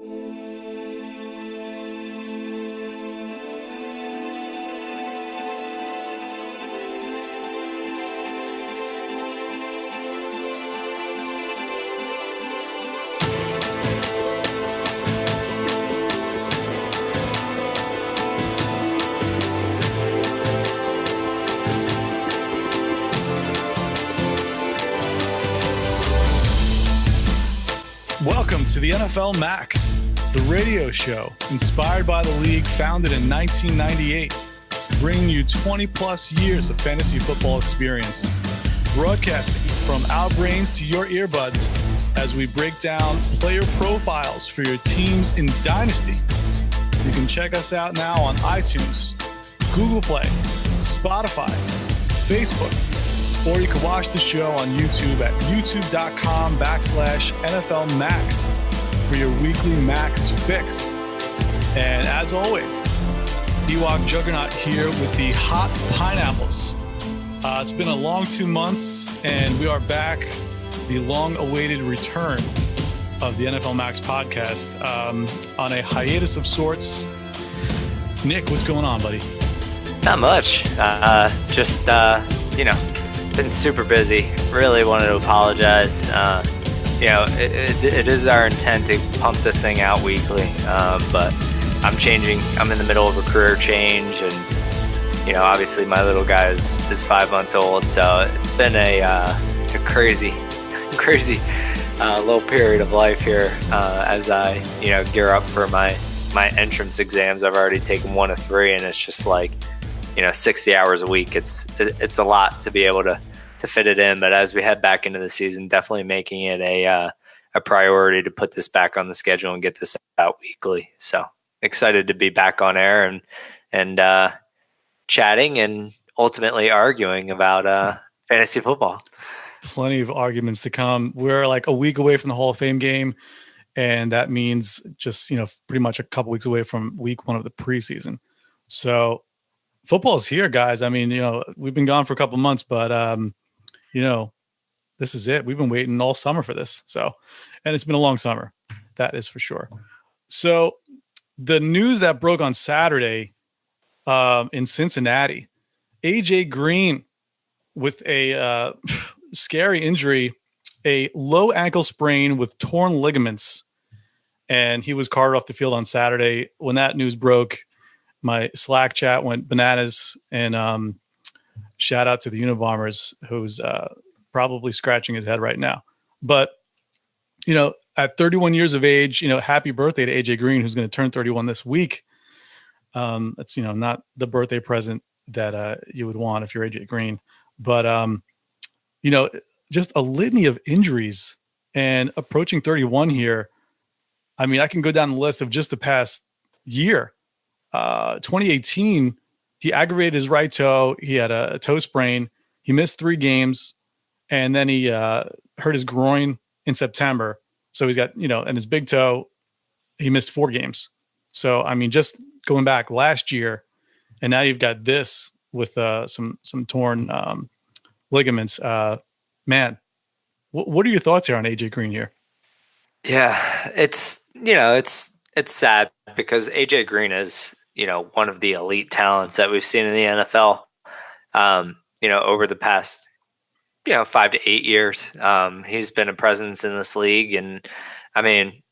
Welcome to the NFLMAX, the radio show inspired by the league, founded in 1998, bringing you 20-plus years of fantasy football experience. Broadcasting from our brains to your earbuds as we break down player profiles for your teams in Dynasty. You can check us out now on iTunes, Google Play, Spotify, Facebook, or you can watch the show on YouTube at youtube.com/NFLMAX for your weekly Max fix. And as always, Ewok Juggernaut here with the hot pineapples. It's been a long 2 months, and we are back, the long-awaited return of the NFL Max podcast on a hiatus of sorts. Nick, what's going on, buddy? Not much. Been super busy. Really wanted to apologize. It is our intent to pump this thing out weekly, but I'm changing. I'm in the middle of a career change, and obviously my little guy is 5 months old, so it's been a crazy little period of life here as I gear up for my entrance exams. I've already taken 1 of 3, and it's just like 60 hours a week. It's a lot to be able to fit it in. But as we head back into the season, definitely making it a priority to put this back on the schedule and get this out weekly. So excited to be back on air and chatting and ultimately arguing about fantasy football. Plenty of arguments to come. We're like a week away from the Hall of Fame game, and that means just pretty much a couple weeks away from week 1 of the preseason. So football's here, guys. I mean, we've been gone for a couple months, but this is it. We've been waiting all summer for this. So, and it's been a long summer. That is for sure. So the news that broke on Saturday in Cincinnati, AJ Green with a scary injury, a low ankle sprain with torn ligaments, and he was carted off the field on Saturday. When that news broke, my Slack chat went bananas, and shout out to the Unabomers, who's probably scratching his head right now. But, at 31 years of age, happy birthday to AJ Green, who's going to turn 31 this week. That's, not the birthday present that you would want if you're AJ Green. But, just a litany of injuries and approaching 31 here. I mean, I can go down the list of just the past year. 2018, he aggravated his right toe. He had a toe sprain. He missed 3 games, and then he hurt his groin in September. So he's got, and his big toe, he missed 4 games. So, I mean, just going back last year, and now you've got this with some torn ligaments. Man, what are your thoughts here on AJ Green here? Yeah, it's sad because AJ Green is, one of the elite talents that we've seen in the NFL, over the past, 5 to 8 years. He's been a presence in this league. And I mean,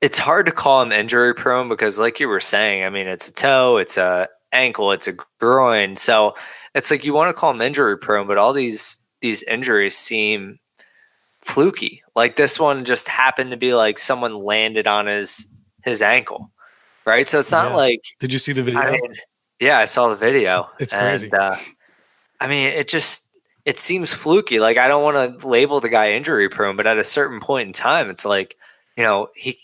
it's hard to call him injury prone because like you were saying, I mean, it's a toe, it's a ankle, it's a groin. So it's like, you want to call him injury prone, but all these injuries seem fluky. Like this one just happened to be like someone landed on his ankle. Right. So it's not like, did you see the video? I saw the video. It's crazy. And, it seems fluky. Like I don't want to label the guy injury prone, but at a certain point in time, it's like, he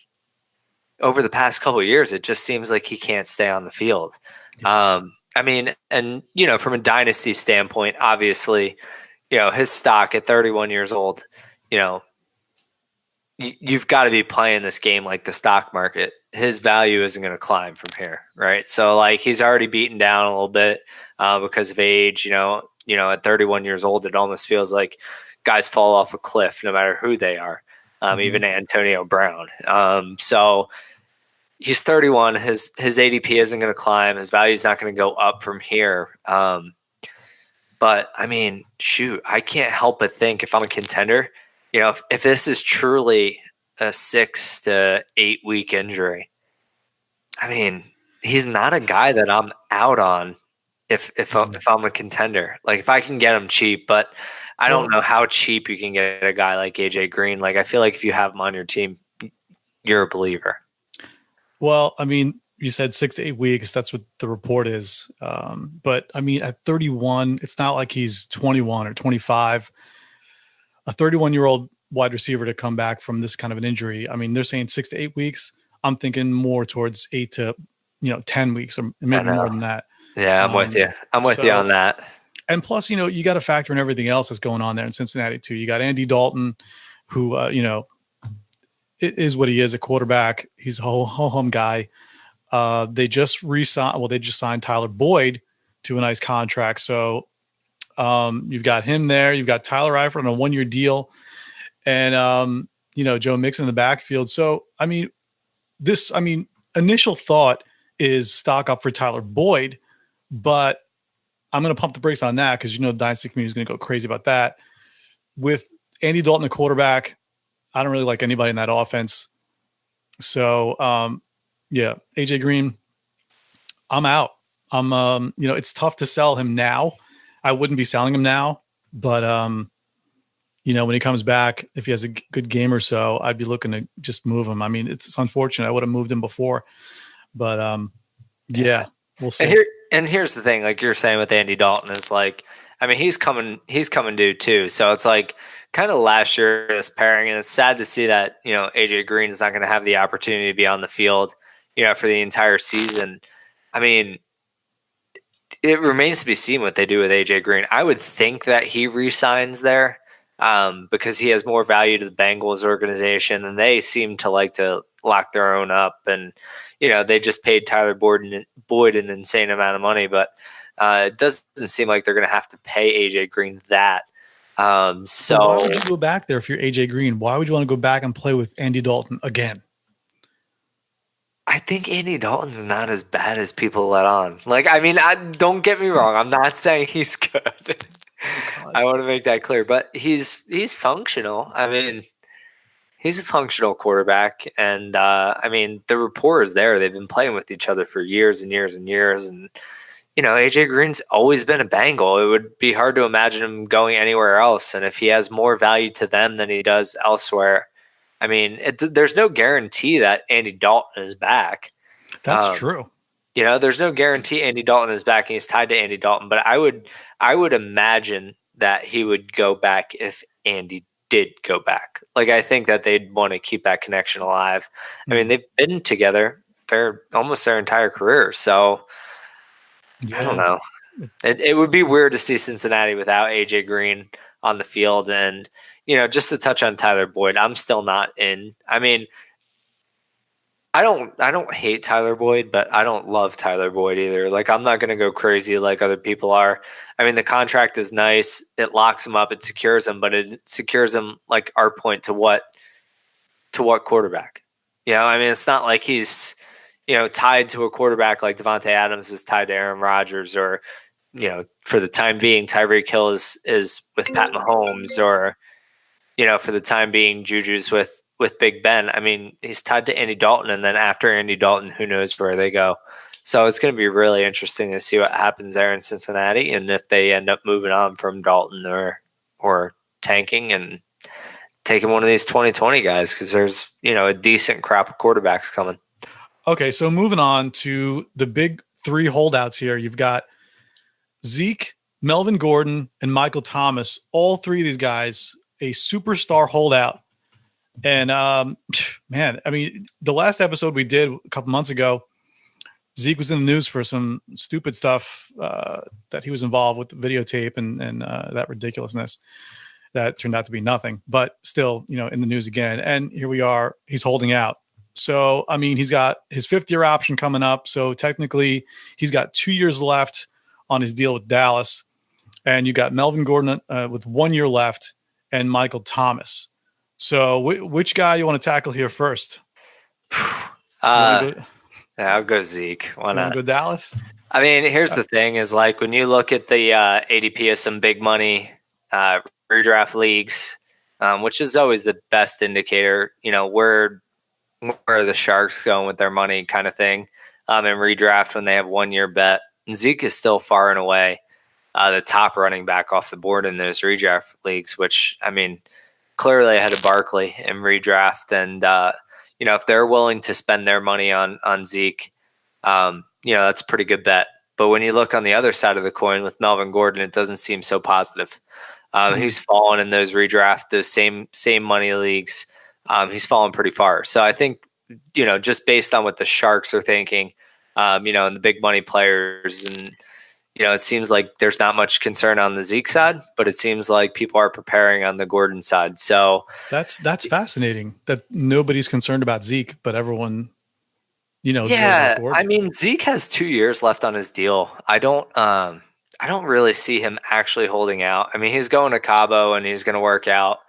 over the past couple of years, it just seems like he can't stay on the field. Yeah. From a dynasty standpoint, obviously, his stock at 31 years old, you've got to be playing this game like the stock market. His value isn't going to climb from here, right? So, like, he's already beaten down a little bit because of age. At 31 years old, it almost feels like guys fall off a cliff no matter who they are. even Antonio Brown. So he's 31. His ADP isn't going to climb. His value is not going to go up from here. But I mean, shoot, I can't help but think if I'm a contender, if this is truly a 6 to 8 week injury, I mean, he's not a guy that I'm out on if I'm a contender. Like if I can get him cheap, but I don't know how cheap you can get a guy like AJ Green. Like I feel like if you have him on your team, you're a believer. Well, I mean, you said 6 to 8 weeks. That's what the report is. But I mean, at 31, it's not like he's 21 or 25. A 31-year-old wide receiver to come back from this kind of an injury. I mean, they're saying 6 to 8 weeks. I'm thinking more towards 8 to 10 weeks, or maybe more than that. Yeah, I'm with you. I'm with you on that. And plus, you got to factor in everything else that's going on there in Cincinnati too. You got Andy Dalton, who it is what he is, a quarterback. He's a ho-hum guy. They just signed Tyler Boyd to a nice contract. So you've got him there. You've got Tyler Eifert on a 1-year deal, and Joe Mixon in the backfield. So initial thought is stock up for Tyler Boyd, but I'm going to pump the brakes on that because the dynasty community is going to go crazy about that. With Andy Dalton, a quarterback, I don't really like anybody in that offense. So, AJ Green, I'm out. It's tough to sell him now. I wouldn't be selling him now, but when he comes back, if he has a good game or so, I'd be looking to just move him. I mean, it's unfortunate. I would have moved him before, but we'll see. And here's the thing, like you're saying with Andy Dalton, is like, I mean, he's coming due too. So it's like kind of last year this pairing, and it's sad to see that AJ Green is not going to have the opportunity to be on the field, for the entire season. I mean, it remains to be seen what they do with AJ Green. I would think that he re-signs there because he has more value to the Bengals organization, and they seem to like to lock their own up. And they just paid Tyler Boyd an insane amount of money, but it doesn't seem like they're going to have to pay AJ Green that. So why would you go back there if you're AJ Green? Why would you want to go back and play with Andy Dalton again? I think Andy Dalton's not as bad as people let on. Like, I mean, don't get me wrong. I'm not saying he's good. I want to make that clear, but he's functional. I mean, he's a functional quarterback, and the rapport is there. They've been playing with each other for years and years and years, and AJ Green's always been a Bengal. It would be hard to imagine him going anywhere else, and if he has more value to them than he does elsewhere, I mean, there's no guarantee that Andy Dalton is back. That's true. There's no guarantee Andy Dalton is back, and he's tied to Andy Dalton. But I would imagine that he would go back if Andy did go back. Like, I think that they'd want to keep that connection alive. Mm-hmm. I mean, they've been together for almost their entire career. So I don't know. It would be weird to see Cincinnati without AJ Green on the field. And, just to touch on Tyler Boyd, I'm still not in. I mean, I don't hate Tyler Boyd, but I don't love Tyler Boyd either. Like, I'm not going to go crazy like other people are. I mean, the contract is nice. It locks him up. It secures him, but it secures him, like our point, to what quarterback? I mean, it's not like he's, tied to a quarterback like Devontae Adams is tied to Aaron Rodgers, or, for the time being, Tyreek Hill is with Pat Mahomes, or, for the time being, Juju's with Big Ben. I mean, he's tied to Andy Dalton, and then after Andy Dalton, who knows where they go. So it's going to be really interesting to see what happens there in Cincinnati, and if they end up moving on from Dalton or tanking and taking one of these 2020 guys, because there's a decent crop of quarterbacks coming. Okay, so moving on to the big three holdouts here. You've got Zeke, Melvin Gordon, and Michael Thomas. All three of these guys, a superstar holdout. And, man, I mean, the last episode we did a couple months ago, Zeke was in the news for some stupid stuff that he was involved with, the videotape and that ridiculousness that turned out to be nothing. But still, in the news again. And here we are. He's holding out. So, I mean, he's got his 5th-year option coming up. So technically, he's got 2 years left on his deal with Dallas. And you got Melvin Gordon with 1 year left, and Michael Thomas. So which guy you want to tackle here first? You want to go? I'll go Zeke. Why You want not? to go Dallas? I mean, here's the thing: is like when you look at the ADP of some big money redraft leagues, which is always the best indicator. Where are the Sharks going with their money, kind of thing, in redraft when they have 1 year bet. And Zeke is still far and away the top running back off the board in those redraft leagues, which I mean, clearly ahead of Barkley in redraft. And if they're willing to spend their money on Zeke, that's a pretty good bet. But when you look on the other side of the coin with Melvin Gordon, it doesn't seem so positive. He's fallen in those redraft, those same money leagues. He's fallen pretty far. So I think, just based on what the Sharks are thinking, and the big money players, and it seems like there's not much concern on the Zeke side, but it seems like people are preparing on the Gordon side. So that's fascinating that nobody's concerned about Zeke, but everyone, is worried about Gordon. I mean, Zeke has 2 years left on his deal. I don't really see him actually holding out. I mean, he's going to Cabo and he's going to work out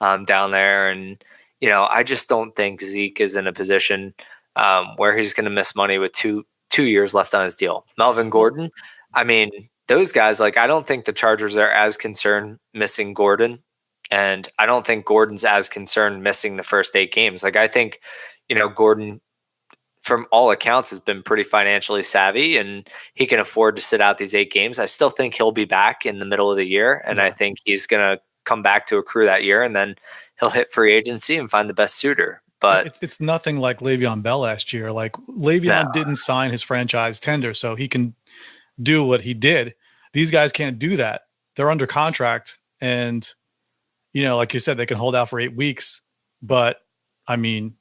down there, and I just don't think Zeke is in a position where he's going to miss money with two years left on his deal. Melvin Gordon, I mean, those guys, like, I don't think the Chargers are as concerned missing Gordon, and I don't think Gordon's as concerned missing the first 8 games. Like, I think, Gordon, from all accounts, has been pretty financially savvy, and he can afford to sit out these 8 games. I still think he'll be back in the middle of the year, and I think he's going to come back to accrue that year, and then he'll hit free agency and find the best suitor. But it's nothing like Le'Veon Bell last year. Like, Le'Veon didn't sign his franchise tender, so he can do what he did. These guys can't do that. They're under contract, and like you said, they can hold out for 8 weeks. But I mean,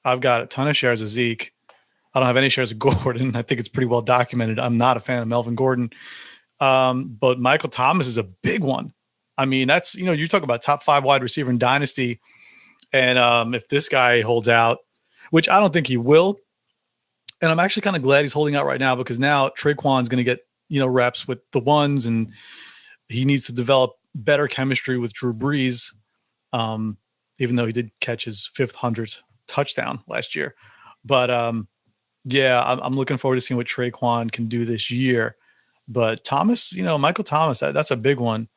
I've got a ton of shares of Zeke. I don't have any shares of Gordon. I think it's pretty well documented. I'm not a fan of Melvin Gordon. But Michael Thomas is a big one. I mean, that's, you talk about top 5 wide receiver in Dynasty. And if this guy holds out, which I don't think he will, and I'm actually kind of glad he's holding out right now, because now Traquan's going to get, reps with the ones, and he needs to develop better chemistry with Drew Brees, even though he did catch his 500th touchdown last year. But yeah, I'm looking forward to seeing what Traquan can do this year. But Thomas, Michael Thomas, that's a big one.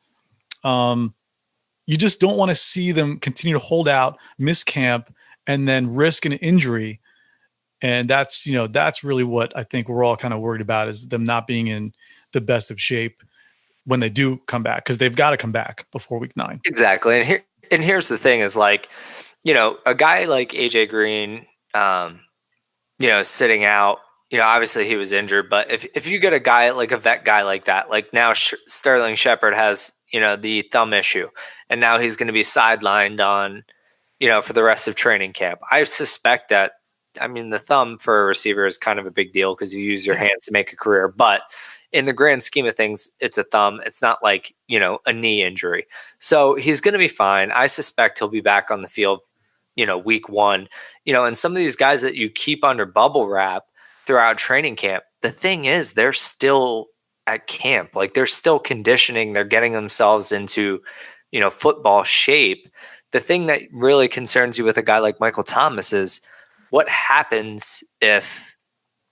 You just don't want to see them continue to hold out, miss camp, and then risk an injury. And that's really what I think we're all kind of worried about, is them not being in the best of shape when they do come back, because they've got to come back before week 9. Exactly. And here's the thing is, like, a guy like AJ Green, sitting out, obviously he was injured, but if you get a guy like a vet guy like that, like now Sterling Shepard has, the thumb issue, and now he's going to be sidelined on, for the rest of training camp. I suspect that, I mean, the thumb for a receiver is kind of a big deal because you use your hands to make a career, but in the grand scheme of things, it's a thumb. It's not like, a knee injury. So he's going to be fine. I suspect he'll be back on the field, week 1, and some of these guys that you keep under bubble wrap throughout training camp, the thing is, they're still at camp. Like, they're still conditioning. They're getting themselves into, football shape. The thing that really concerns you with a guy like Michael Thomas is what happens if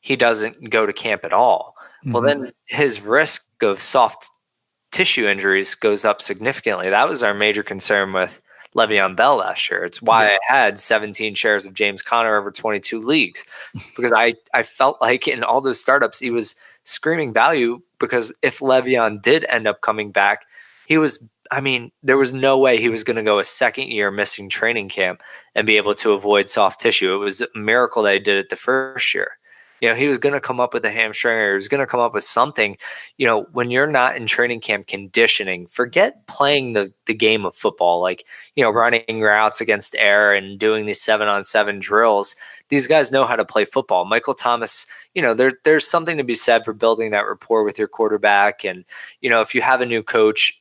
he doesn't go to camp at all. Mm-hmm. Well, then his risk of soft tissue injuries goes up significantly. That was our major concern with Le'Veon Bell last year. It's why I had 17 shares of James Conner over 22 leagues, because I felt like in all those startups, he was screaming value, because if Le'Veon did end up coming back, there was no way he was going to go a second year missing training camp and be able to avoid soft tissue. It was a miracle that he did it the first year. He was going to come up with a hamstring, or he was going to come up with something. When you're not in training camp conditioning, forget playing the game of football, like, running routes against air and doing these 7-on-7 drills. These guys know how to play football. Michael Thomas, there's something to be said for building that rapport with your quarterback. And, if you have a new coach,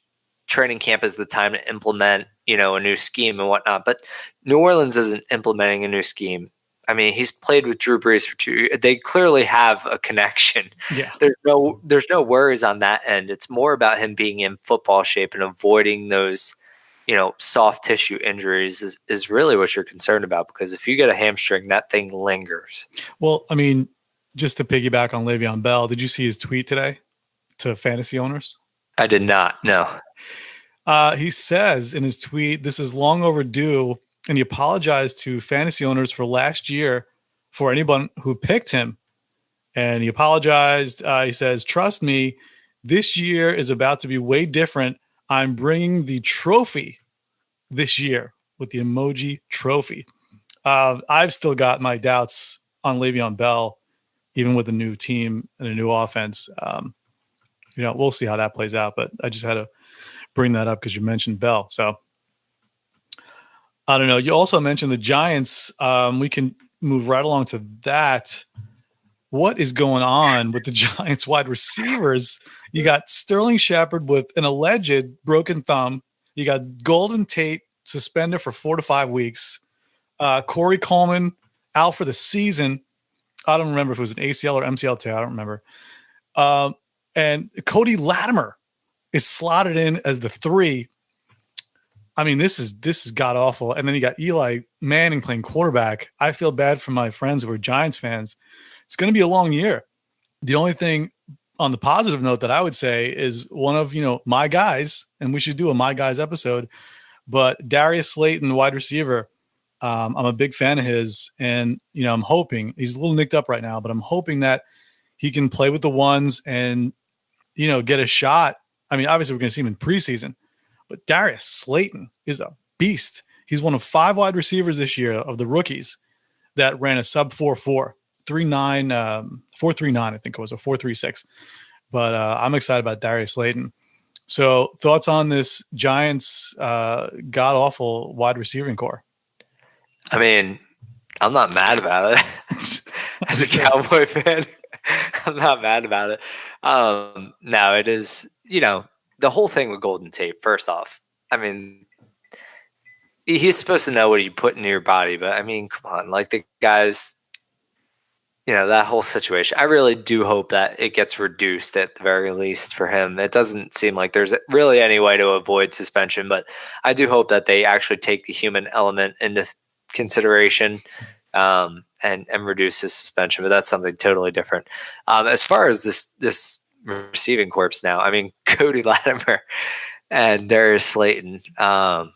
training camp is the time to implement, a new scheme and whatnot. But New Orleans isn't implementing a new scheme. I mean, he's played with Drew Brees for 2 years. They clearly have a connection. Yeah. There's no worries on that end. It's more about him being in football shape and avoiding those, soft tissue injuries is really what you're concerned about, because if you get a hamstring, that thing lingers. Well, I mean, just to piggyback on Le'Veon Bell, did you see his tweet today to fantasy owners? I did not. No. He says in his tweet, this is long overdue, and he apologized to fantasy owners for last year for anyone who picked him. And he apologized. He says, trust me, this year is about to be way different. I'm bringing the trophy this year with the emoji trophy. I've still got my doubts on Le'Veon Bell, even with a new team and a new offense. We'll see how that plays out, but I just had to bring that up because you mentioned Bell. So I don't know. You also mentioned the Giants. We can move right along to that. What is going on with the Giants wide receivers? You got Sterling Shepard with an alleged broken thumb. You got Golden Tate suspended for 4 to 5 weeks. Corey Coleman out for the season. I don't remember if it was an ACL or MCL tear. I don't remember. And Cody Latimer is slotted in as the 3. I mean, this is god awful. And then you got Eli Manning playing quarterback. I feel bad for my friends who are Giants fans. It's going to be a long year. The only thing on the positive note that I would say is one of, my guys, and we should do a My Guys episode, but Darius Slayton, wide receiver, I'm a big fan of his, and, I'm hoping he's a little nicked up right now, but I'm hoping that he can play with the ones and, get a shot. I mean, obviously we're going to see him in preseason, but Darius Slayton is a beast. He's one of 5 wide receivers this year of the rookies that ran a sub 4.4. 3.9, 4.39, I think it was, a 4.36. But I'm excited about Darius Slayton. So thoughts on this Giants god-awful wide receiving core? I mean, I'm not mad about it. As a Cowboy fan, I'm not mad about it. No, it is, the whole thing with Golden Tate, first off, I mean, he's supposed to know what you put into your body, but I mean, come on, like the guys, that whole situation. I really do hope that it gets reduced at the very least for him. It doesn't seem like there's really any way to avoid suspension, but I do hope that they actually take the human element into consideration and reduce his suspension. But that's something totally different. As far as this receiving corps now, I mean, Cody Latimer and Darius Slayton. Oh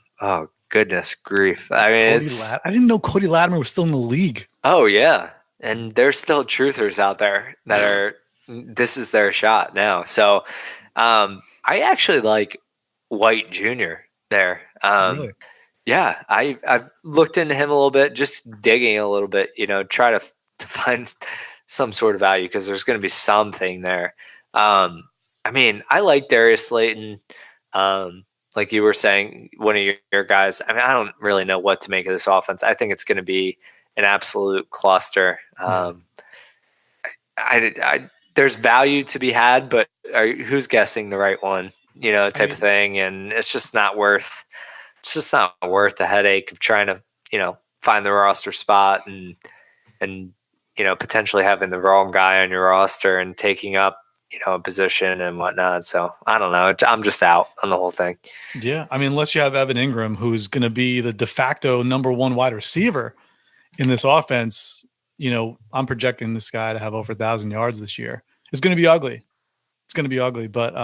goodness grief! I mean, I didn't know Cody Latimer was still in the league. Oh yeah. And there's still truthers out there that are, this is their shot now. So I actually like White Jr. there. Really? Yeah, I've looked into him a little bit, just digging a little bit, try to find some sort of value, because there's going to be something there. I mean, I like Darius Slayton. Like you were saying, one of your guys. I mean, I don't really know what to make of this offense. I think it's going to be an absolute cluster. There's value to be had, but who's guessing the right one, type of thing. And it's just not worth the headache of trying to, find the roster spot and potentially having the wrong guy on your roster and taking up, a position and whatnot. So I don't know. I'm just out on the whole thing. Yeah. I mean, unless you have Evan Ingram, who's going to be the de facto number 1 wide receiver in this offense, I'm projecting this guy to have over 1,000 yards this year. It's going to be ugly. But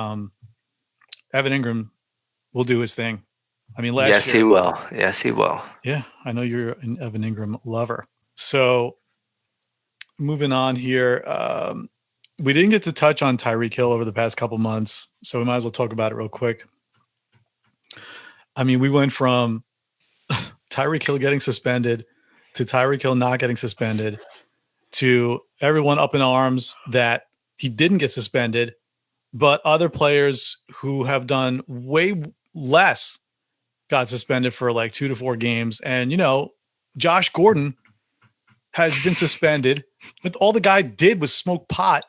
Evan Ingram will do his thing. I mean, last year. Yes, he will. Yeah, I know you're an Evan Ingram lover. So moving on here, we didn't get to touch on Tyreek Hill over the past couple months, so we might as well talk about it real quick. I mean, we went from Tyreek Hill getting suspended to Tyreek Hill not getting suspended, to everyone up in arms that he didn't get suspended, but other players who have done way less got suspended for like 2 to 4 games. And, Josh Gordon has been suspended, but all the guy did was smoke pot.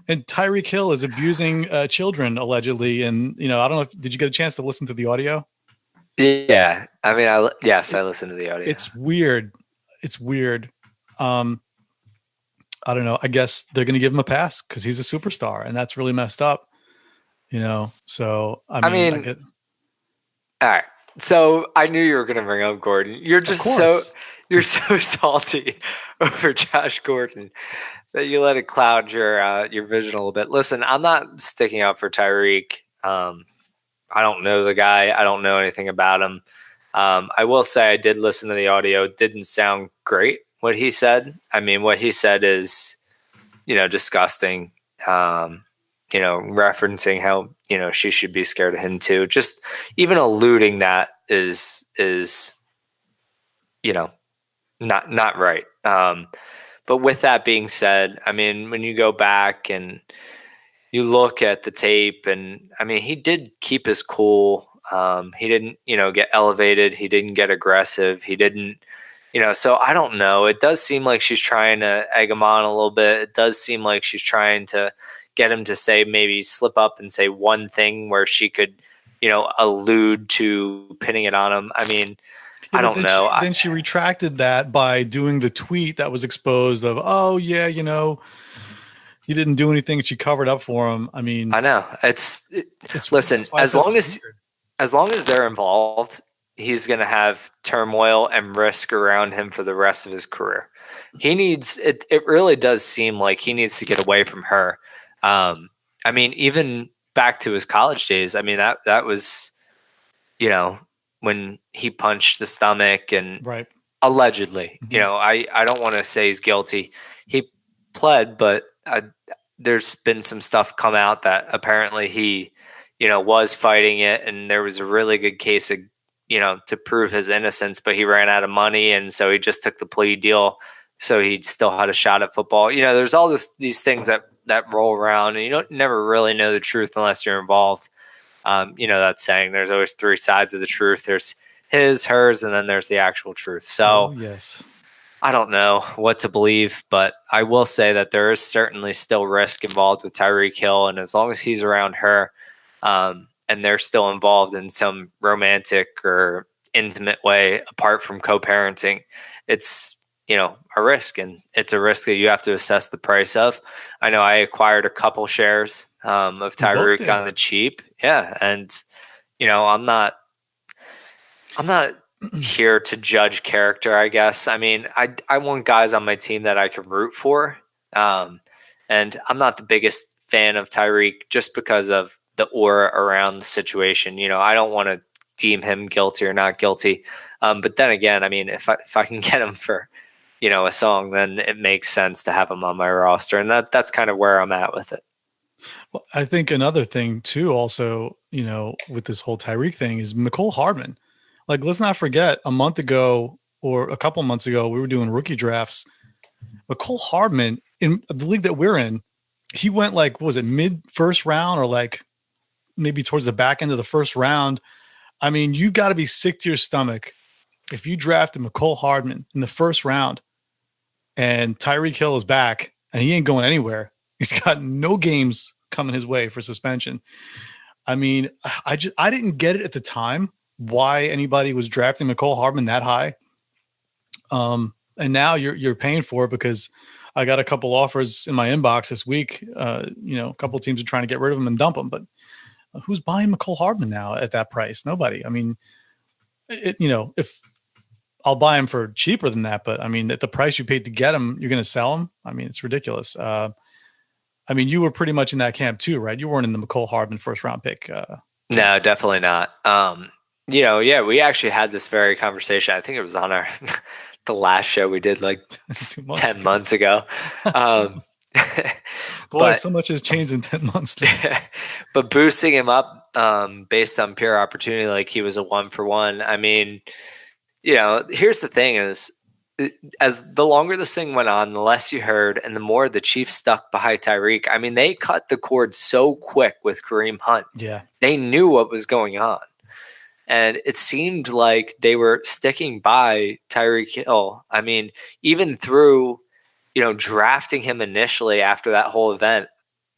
And Tyreek Hill is abusing children, allegedly. And, I don't know did you get a chance to listen to the audio? Yeah. I mean, I listened to the audio. It's weird. I don't know. I guess they're going to give him a pass because he's a superstar, and that's really messed up. So I mean, all right. So I knew you were going to bring up Gordon. You're Of just course. you're so salty over Josh Gordon that you let it cloud your vision a little bit. Listen, I'm not sticking up for Tyreek. I don't know the guy. I don't know anything about him. I will say I did listen to the audio. It didn't sound great what he said. I mean, what he said is, disgusting. Referencing how, she should be scared of him too. Just even alluding that is, not right. But with that being said, I mean, when you go back and you look at the tape, and I mean, he did keep his cool. He didn't, get elevated. He didn't get aggressive. He didn't, so I don't know. It does seem like she's trying to egg him on a little bit. It does seem like she's trying to get him to say, maybe slip up and say one thing where she could, allude to pinning it on him. I mean, Yeah, I but don't know. then she retracted that by doing the tweet that was exposed of, oh yeah, he didn't do anything. She covered up for him. I mean, I know listen, that's why I said it was weird. as long as they're involved, he's going to have turmoil and risk around him for the rest of his career. He needs it. It really does seem like he needs to get away from her. I mean, even back to his college days. I mean, that was, when he punched the stomach and Right. allegedly, Mm-hmm. I don't want to say he's guilty. He pled, but there's been some stuff come out that apparently he, was fighting it, and there was a really good case of, to prove his innocence, but he ran out of money, and so he just took the plea deal, so he still had a shot at football. There's all these things that roll around, and you don't never really know the truth unless you're involved. That saying, there's always three sides of the truth. There's his, hers, and then there's the actual truth. So yes. I don't know what to believe, but I will say that there is certainly still risk involved with Tyreek Hill. And as long as he's around her, and they're still involved in some romantic or intimate way apart from co-parenting, it's, a risk, and it's a risk that you have to assess the price of. I know I acquired a couple shares of Tyreek on the cheap. Yeah. And, I'm not here to judge character, I guess. I mean, I want guys on my team that I can root for. And I'm not the biggest fan of Tyreek just because of the aura around the situation. I don't want to deem him guilty or not guilty. But then again, I mean, if I can get him for, a song, then it makes sense to have him on my roster. And that's kind of where I'm at with it. Well, I think another thing too, also, with this whole Tyreek thing is Mecole Hardman. Like, let's not forget, a month ago or a couple months ago, we were doing rookie drafts. Mecole Hardman, in the league that we're in, he went like, what was it, mid first round or like maybe towards the back end of the first round? I mean, you got to be sick to your stomach if you drafted Mecole Hardman in the first round and Tyreek Hill is back and he ain't going anywhere. He's got no games coming his way for suspension. I mean, I didn't get it at the time why anybody was drafting Mecole Hardman that high. And now you're paying for it because I got a couple offers in my inbox this week. A couple of teams are trying to get rid of him and dump him, but who's buying Mecole Hardman now at that price? Nobody. I mean, if I'll buy him for cheaper than that, but I mean, at the price you paid to get him, you're going to sell him. I mean, it's ridiculous. I mean, you were pretty much in that camp too, right? You weren't in the Mecole Hardman first round pick. No, definitely not. Yeah, we actually had this very conversation. I think it was on our the last show we did like 10 months ago. Boy, so much has changed in 10 months. But boosting him up based on pure opportunity, like he was a 1-for-1. I mean, here's the thing is, as the longer this thing went on, the less you heard, and the more the Chiefs stuck behind Tyreek. I mean, they cut the cord so quick with Kareem Hunt. Yeah. They knew what was going on. And it seemed like they were sticking by Tyreek Hill. I mean, even through, drafting him initially after that whole event,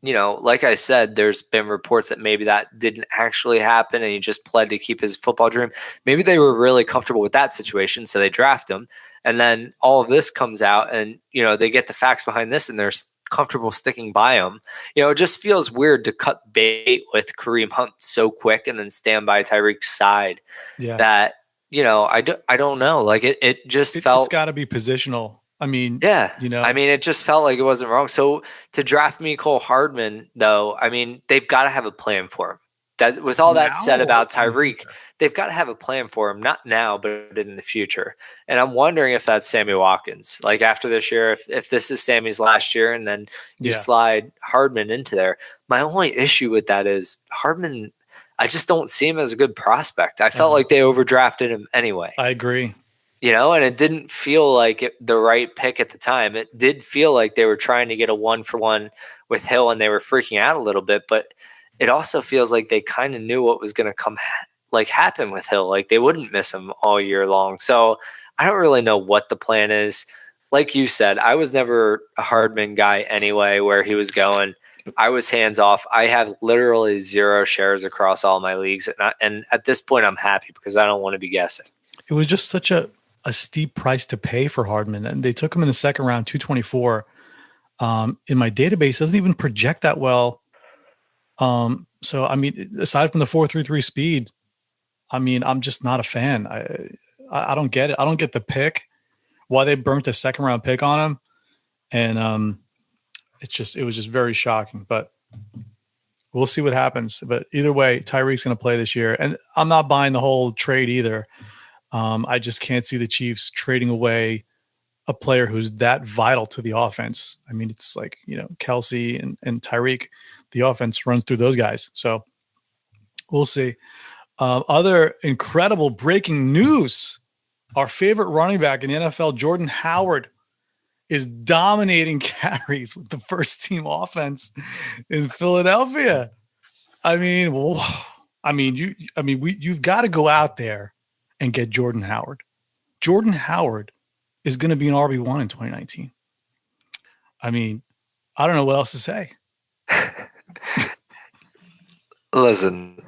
like I said, there's been reports that maybe that didn't actually happen and he just pled to keep his football dream. Maybe they were really comfortable with that situation, so they draft him. And then all of this comes out and, they get the facts behind this and they're comfortable sticking by him. It just feels weird to cut bait with Kareem Hunt so quick and then stand by Tyreek's side. Yeah. That, I don't know. Like it just felt. It's got to be positional. I mean, yeah. I mean, it just felt like it wasn't wrong. So to draft Mecole Hardman, though, I mean, they've got to have a plan for him. That with all that said about Tyreek, they've got to have a plan for him, not now, but in the future. And I'm wondering if that's Sammy Watkins. Like after this year, if this is Sammy's last year and then you slide Hardman into there. My only issue with that is Hardman, I just don't see him as a good prospect. I felt like they overdrafted him anyway. I agree. And it didn't feel like the right pick at the time. It did feel like they were trying to get a 1-for-1 with Hill and they were freaking out a little bit, but it also feels like they kind of knew what was going to happen with Hill. Like they wouldn't miss him all year long. So I don't really know what the plan is. Like you said, I was never a Hardman guy anyway, where he was going. I was hands off. I have literally 0 shares across all my leagues. And at this point, I'm happy because I don't want to be guessing. It was just such a steep price to pay for Hardman. And they took him in the second round, 224. In my database, it doesn't even project that well. So, I mean, aside from the 4.33 speed, I mean, I'm just not a fan. I don't get it. I don't get the pick, why they burnt the second round pick on him. And it was just very shocking, but we'll see what happens. But either way, Tyreek's going to play this year. And I'm not buying the whole trade either. I just can't see the Chiefs trading away a player who's that vital to the offense. I mean, it's like, Kelsey and Tyreek, the offense runs through those guys. So we'll see. Other incredible breaking news. Our favorite running back in the NFL, Jordan Howard, is dominating carries with the first team offense in Philadelphia. You've got to go out there and get Jordan Howard. Jordan Howard is going to be an RB1 in 2019. I mean, I don't know what else to say. Listen,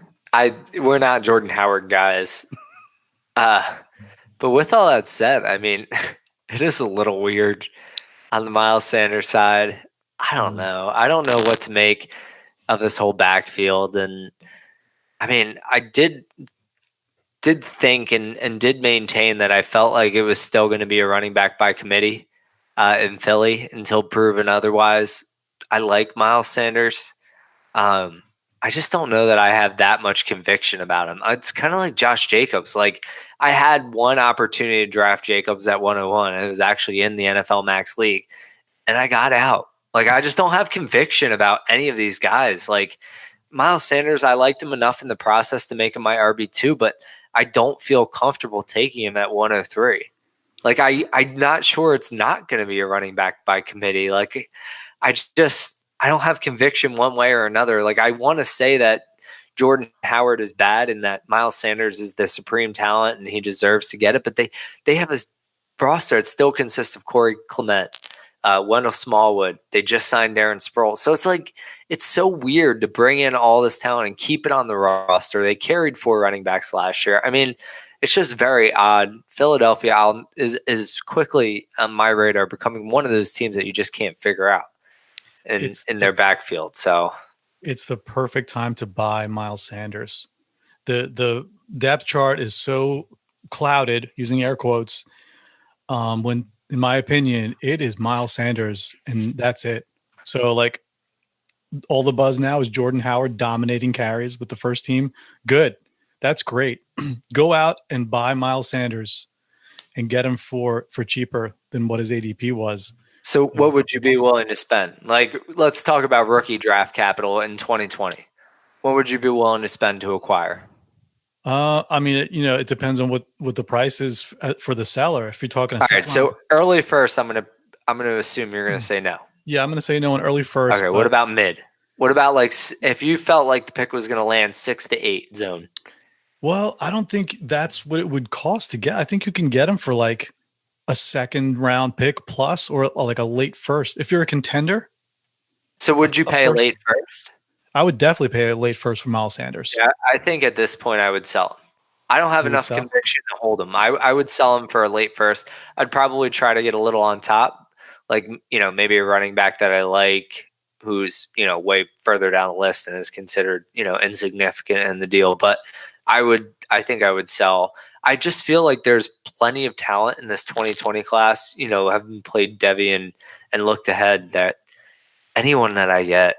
we're not Jordan Howard guys. But with all that said, I mean, it is a little weird on the Miles Sanders side. I don't know. I don't know what to make of this whole backfield. And I mean, I did think and did maintain that I felt like it was still going to be a running back by committee in Philly until proven otherwise. I like Miles Sanders. I just don't know that I have that much conviction about him. It's kind of like Josh Jacobs. Like I had one opportunity to draft Jacobs at 101. And it was actually in the NFLMAX league, and I got out. Like I just don't have conviction about any of these guys. Like Miles Sanders, I liked him enough in the process to make him my RB2, but I don't feel comfortable taking him at 103. Like I'm not sure it's not going to be a running back by committee. Like I don't have conviction one way or another. Like I want to say that Jordan Howard is bad and that Miles Sanders is the supreme talent and he deserves to get it. But they have a roster that still consists of Corey Clement, Wendell Smallwood. They just signed Darren Sproles. So it's like, it's so weird to bring in all this talent and keep it on the roster. They carried 4 running backs last year. I mean, it's just very odd. Philadelphia is quickly on my radar becoming one of those teams that you just can't figure out in their backfield. So it's the perfect time to buy Miles Sanders. The depth chart is so clouded, using air quotes, when in my opinion it is Miles Sanders and that's it. So like all the buzz now is Jordan Howard dominating carries with the first team. Good. That's great. Go out and buy Miles Sanders and get him for cheaper than what his ADP was. So what would you be willing to spend? Like, let's talk about rookie draft capital in 2020. What would you be willing to spend to acquire? I mean, it depends on what the price is for the seller. If you're talking all right, so early first, I'm gonna assume you're gonna say no. Yeah, I'm gonna say no in early first. Okay, what about mid? What about like if you felt like the pick was gonna land 6 to 8 zone? Well, I don't think that's what it would cost to get. I think you can get him for like a second round pick plus or like a late first if you're a contender. So would you pay a late first? I would definitely pay a late first for Miles Sanders. Yeah, I think at this point I would sell him. I don't have enough conviction to hold him. I would sell him for a late first. I'd probably try to get a little on top, like, maybe a running back that I like who's, way further down the list and is considered, insignificant in the deal. But I think I would sell. I just feel like there's plenty of talent in this 2020 class, having played Devi and looked ahead, that anyone that I get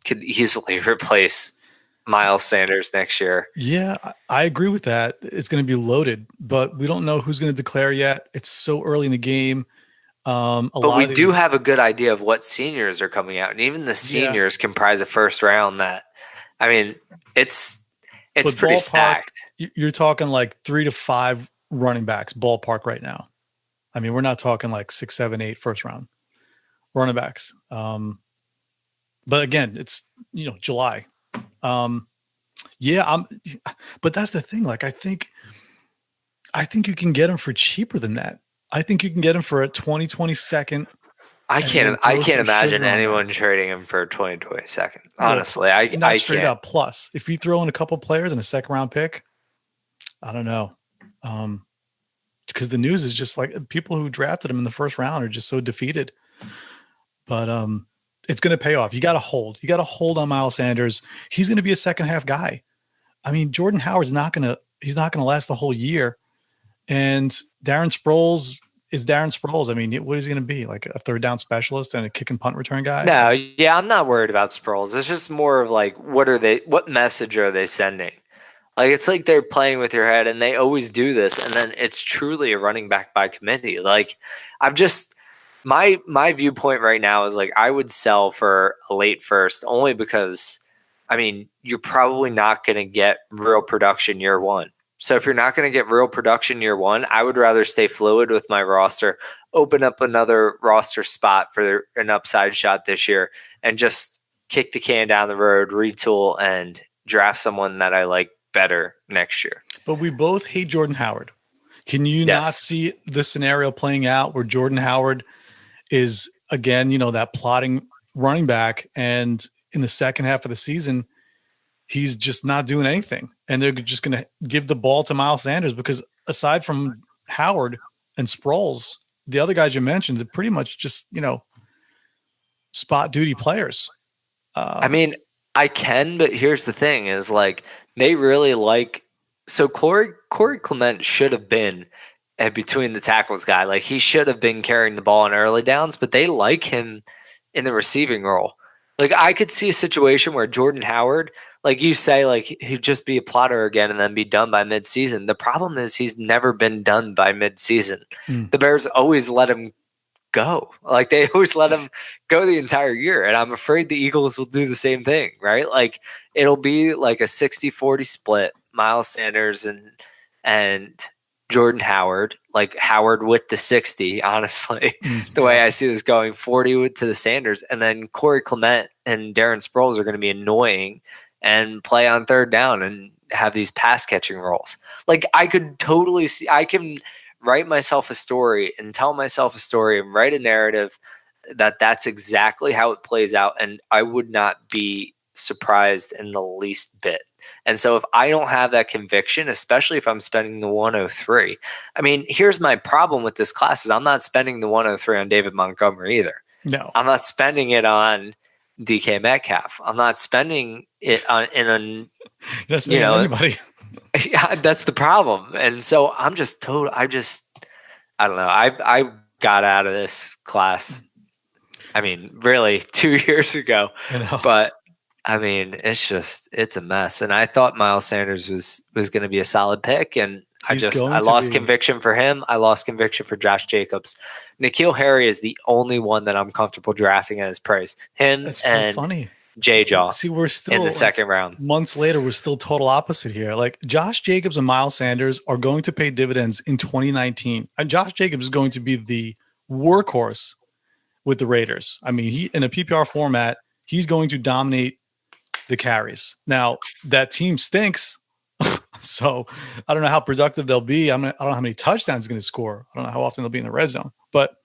could easily replace Miles Sanders next year. Yeah, I agree with that. It's going to be loaded, but we don't know who's going to declare yet. It's so early in the game. But we do have a good idea of what seniors are coming out, and even the seniors comprise a first round. It's pretty stacked. You're talking like 3 to 5 running backs ballpark right now. I mean, we're not talking like 6, 7, 8 first round running backs. But again, it's July. But that's the thing. Like, I think you can get him for cheaper than that. I think you can get him for a 2022nd. I can't imagine anyone trading him for a 2022nd. Honestly, not straight up. Plus, if you throw in a couple players and a second round pick, I don't know. Because the news is just like people who drafted him in the first round are just so defeated. But it's going to pay off. You got to hold. You got to hold on Miles Sanders. He's going to be a second half guy. I mean, Jordan Howard's not going to last the whole year. And Darren Sproles is Darren Sproles. I mean, what is he going to be? Like a third down specialist and a kick and punt return guy? No, yeah, I'm not worried about Sproles. It's just more of like, what message are they sending? Like, it's like they're playing with your head, and they always do this. And then it's truly a running back by committee. Like, my viewpoint right now is like, I would sell for a late first only because, I mean, you're probably not going to get real production year one. So if you're not going to get real production year one, I would rather stay fluid with my roster, open up another roster spot for an upside shot this year, and just kick the can down the road, retool, and draft someone that I like better next year. But we both hate Jordan Howard. Can you not see the scenario playing out where Jordan Howard is, again, that plotting running back, and in the second half of the season, he's just not doing anything, and they're just going to give the ball to Miles Sanders? Because aside from Howard and Sproles, the other guys you mentioned are pretty much just, spot duty players. I mean, I can, but here's the thing is like, they really so Corey Clement should have been a between the tackles guy. Like, he should have been carrying the ball in early downs, but they like him in the receiving role. Like, I could see a situation where Jordan Howard, like you say, like, he'd just be a plotter again and then be done by midseason. The problem is he's never been done by midseason. The Bears always let him go. Like, they always let him go the entire year. And I'm afraid the Eagles will do the same thing, right? Like, it'll be like a 60-40 split, Miles Sanders and Jordan Howard, like Howard with the 60, honestly, the way I see this going, 40 to the Sanders. And then Corey Clement and Darren Sproles are going to be annoying and play on third down and have these pass catching roles. Like, I could totally see, I can write myself a story and tell myself a story and write a narrative that's exactly how it plays out. And I would not be surprised in the least bit. And so if I don't have that conviction, especially if I'm spending the 103, I mean, here's my problem with this class is I'm not spending the 103 on David Montgomery either. No, I'm not spending it on DK Metcalf. I'm not spending it on anybody. Yeah, that's the problem. And so I don't know. I got out of this class. I mean, really 2 years ago, but I mean, it's a mess. And I thought Miles Sanders was going to be a solid pick. And I lost conviction for him. I lost conviction for Josh Jacobs. N'Keal Harry is the only one that I'm comfortable drafting at his price. That's so funny. J-Jaw. See, we're still in the second round. Months later, we're still total opposite here. Like, Josh Jacobs and Miles Sanders are going to pay dividends in 2019. And Josh Jacobs is going to be the workhorse with the Raiders. I mean, he in a PPR format, he's going to dominate the carries. Now, that team stinks. So I don't know how productive they'll be. I don't know how many touchdowns he's going to score. I don't know how often they'll be in the red zone, but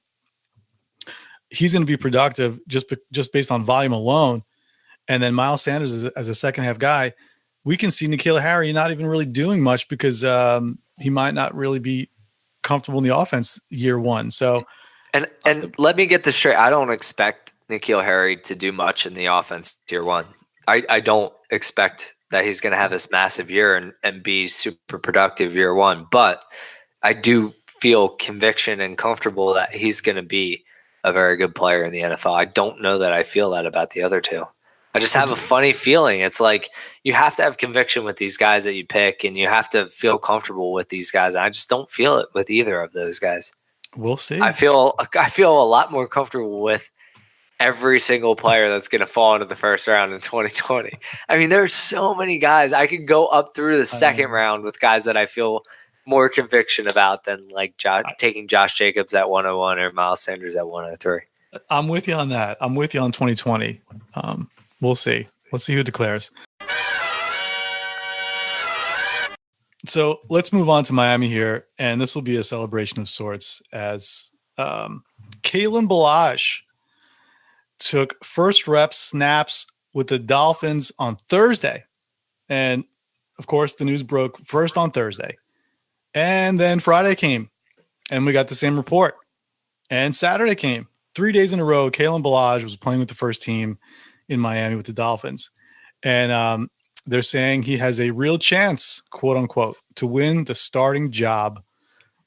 he's going to be productive just based on volume alone. And then Miles Sanders as a second half guy, we can see N'Keal Harry not even really doing much because he might not really be comfortable in the offense year one. So And let me get this straight. I don't expect N'Keal Harry to do much in the offense year one. I don't expect that he's going to have this massive year and be super productive year one. But I do feel conviction and comfortable that he's going to be a very good player in the NFL. I don't know that I feel that about the other two. I just have a funny feeling. It's like you have to have conviction with these guys that you pick, and you have to feel comfortable with these guys. I just don't feel it with either of those guys. We'll see. I feel a lot more comfortable with every single player that's going to fall into the first round in 2020. I mean, there's so many guys. I could go up through the second round with guys that I feel more conviction about than like taking Josh Jacobs at 101 or Miles Sanders at 103. I'm with you on that. I'm with you on 2020. We'll see. Let's see who declares. So let's move on to Miami here, and this will be a celebration of sorts as Kalen Ballage took first rep snaps with the Dolphins on Thursday. And, of course, the news broke first on Thursday. And then Friday came, and we got the same report. And Saturday came. 3 days in a row, Kalen Ballage was playing with the first team in Miami with the Dolphins. And they're saying he has a real chance, quote unquote, to win the starting job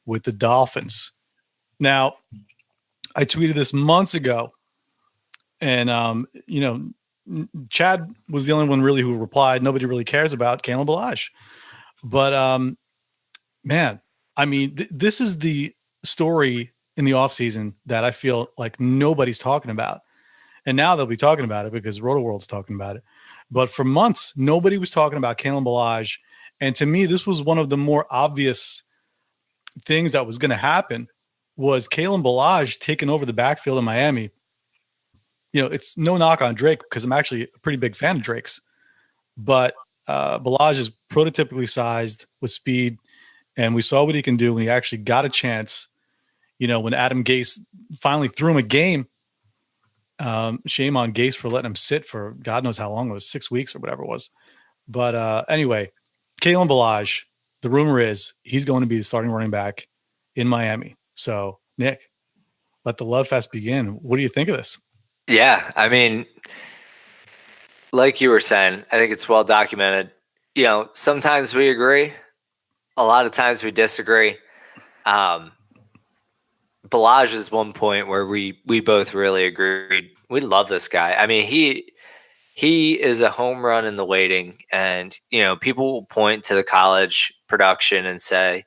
with the Dolphins. Now, I tweeted this months ago, and, Chad was the only one really who replied. Nobody really cares about Kalen Ballage. But, man, I mean, this is the story in the offseason that I feel like nobody's talking about. And now they'll be talking about it because RotoWorld's talking about it. But for months, nobody was talking about Kalen Ballage. And to me, this was one of the more obvious things that was going to happen was Kalen Ballage taking over the backfield in Miami. It's no knock on Drake because I'm actually a pretty big fan of Drake's. But Ballage is prototypically sized with speed. And we saw what he can do when he actually got a chance. When Adam Gase finally threw him a game. Shame on Gase for letting him sit for God knows how long. It was 6 weeks or whatever it was. But anyway, Kalen Ballage, the rumor is he's going to be the starting running back in Miami. So, Nick, let the love fest begin. What do you think of this? Yeah, I mean, like you were saying, I think it's well documented. Sometimes we agree. A lot of times we disagree. Ballage is one point where we both really agreed. We love this guy. I mean, he is a home run in the waiting, and people will point to the college production and say,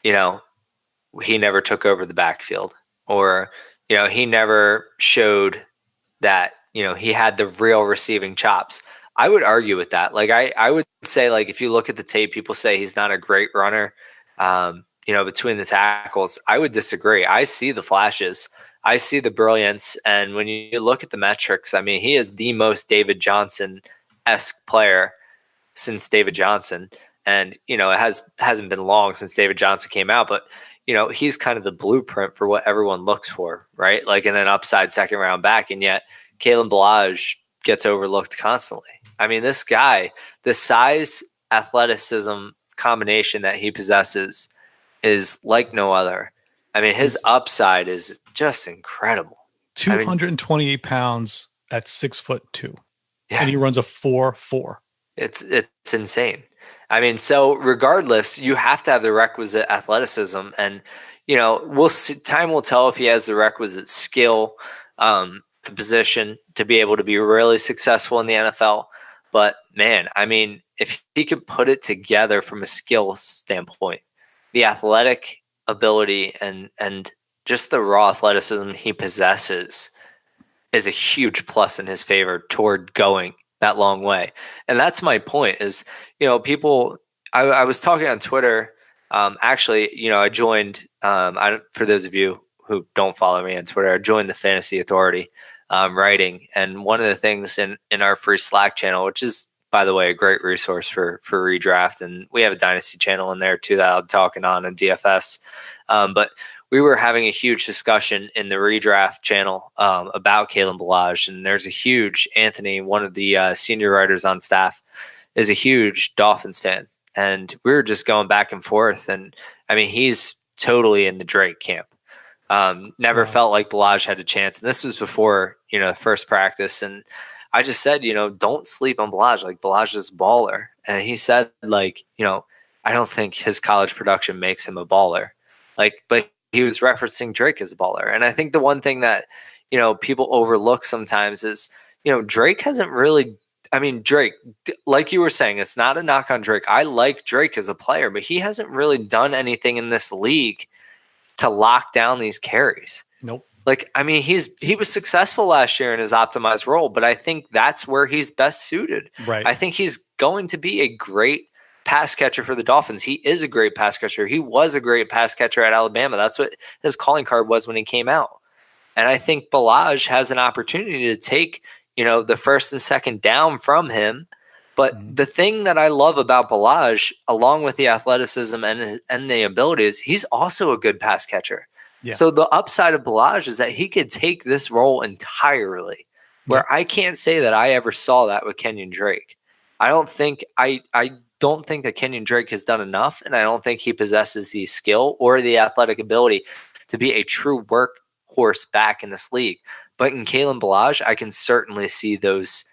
he never took over the backfield, or he never showed that he had the real receiving chops. I would argue with that. Like I would say, like, if you look at the tape, people say he's not a great runner. Between the tackles, I would disagree. I see the flashes. I see the brilliance. And when you look at the metrics, I mean, he is the most David Johnson-esque player since David Johnson. And, it hasn't been long since David Johnson came out, but, he's kind of the blueprint for what everyone looks for, right? Like in an upside second round back. And yet Kalen Ballage gets overlooked constantly. I mean, this guy, the size, athleticism combination that he possesses is like no other. I mean, his upside is just incredible. 228 pounds at 6'2". Yeah. And he runs a 4.4. It's insane. I mean, so regardless, you have to have the requisite athleticism, and we'll see. Time will tell if he has the requisite skill, the position to be able to be really successful in the NFL. But man, I mean, if he could put it together from a skill standpoint, the athletic ability and just the raw athleticism he possesses is a huge plus in his favor toward going that long way. And that's my point is, people, I was talking on Twitter. Actually, I joined, for those of you who don't follow me on Twitter, I joined the Fantasy Authority writing. And one of the things in our free Slack channel, which is, by the way, a great resource for redraft. And we have a dynasty channel in there too that I'm talking on in DFS. But we were having a huge discussion in the redraft channel about Kalen Ballage. And there's a huge, Anthony, one of the senior writers on staff, is a huge Dolphins fan. And we were just going back and forth. And I mean, he's totally in the Drake camp. Never felt like Ballage had a chance. And this was before, the first practice. And I just said, don't sleep on Ballage. Like, Ballage is a baller. And he said, like, I don't think his college production makes him a baller. Like, but he was referencing Drake as a baller. And I think the one thing that, people overlook sometimes is, Drake hasn't really, Drake, like you were saying, it's not a knock on Drake. I like Drake as a player, but he hasn't really done anything in this league to lock down these carries. Nope. Like, he was successful last year in his optimized role, but I think that's where he's best suited. Right. I think he's going to be a great pass catcher for the Dolphins. He is a great pass catcher. He was a great pass catcher at Alabama. That's what his calling card was when he came out. And I think Ballage has an opportunity to take, the first and second down from him. But the thing that I love about Ballage, along with the athleticism and the abilities, he's also a good pass catcher. Yeah. So the upside of Ballage is that he could take this role entirely, where I can't say that I ever saw that with Kenyon Drake. I don't think that Kenyon Drake has done enough, and I don't think he possesses the skill or the athletic ability to be a true workhorse back in this league. But in Kalen Ballage, I can certainly see those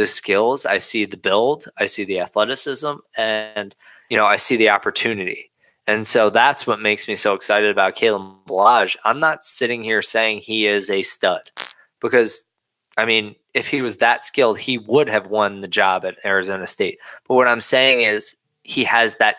skills. I see the build, I see the athleticism, and I see the opportunity. And so that's what makes me so excited about Kalen Ballage. I'm not sitting here saying he is a stud, because if he was that skilled, he would have won the job at Arizona State. But what I'm saying is he has that